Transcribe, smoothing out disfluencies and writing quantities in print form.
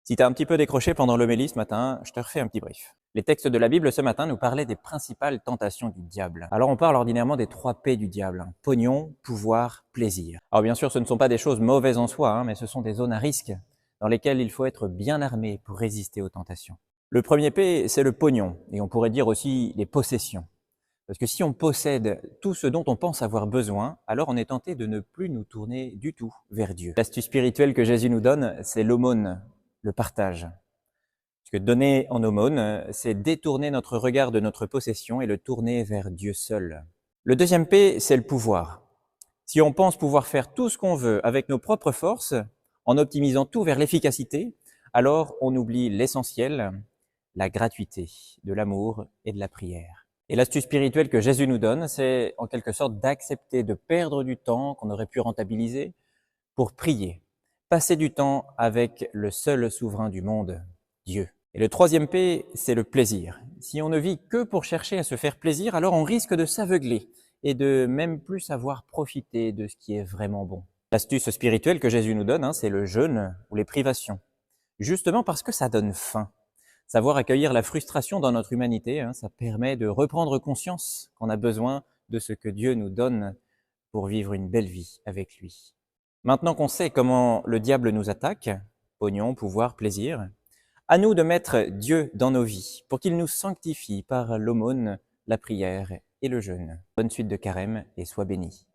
Si tu as un petit peu décroché pendant l'homélie ce matin, je te refais un petit brief. Les textes de la Bible ce matin nous parlaient des principales tentations du diable. Alors on parle ordinairement des 3 P du diable: pognon, pouvoir, plaisir. Alors bien sûr, ce ne sont pas des choses mauvaises en soi, mais ce sont des zones à risque dans lesquelles il faut être bien armé pour résister aux tentations. Le premier P, c'est le pognon, et on pourrait dire aussi les possessions. Parce que si on possède tout ce dont on pense avoir besoin, alors on est tenté de ne plus nous tourner du tout vers Dieu. L'astuce spirituelle que Jésus nous donne, c'est l'aumône, le partage. Parce que donner en aumône, c'est détourner notre regard de notre possession et le tourner vers Dieu seul. Le deuxième P, c'est le pouvoir. Si on pense pouvoir faire tout ce qu'on veut avec nos propres forces, en optimisant tout vers l'efficacité, alors on oublie l'essentiel, la gratuité de l'amour et de la prière. Et l'astuce spirituelle que Jésus nous donne, c'est en quelque sorte d'accepter de perdre du temps qu'on aurait pu rentabiliser pour prier, passer du temps avec le seul souverain du monde, Dieu. Et le troisième P, c'est le plaisir. Si on ne vit que pour chercher à se faire plaisir, alors on risque de s'aveugler et de même plus savoir profiter de ce qui est vraiment bon. L'astuce spirituelle que Jésus nous donne, c'est le jeûne ou les privations. Justement parce que ça donne faim. Savoir accueillir la frustration dans notre humanité, ça permet de reprendre conscience qu'on a besoin de ce que Dieu nous donne pour vivre une belle vie avec lui. Maintenant qu'on sait comment le diable nous attaque, pognon, pouvoir, plaisir, à nous de mettre Dieu dans nos vies pour qu'il nous sanctifie par l'aumône, la prière et le jeûne. Bonne suite de carême et sois béni.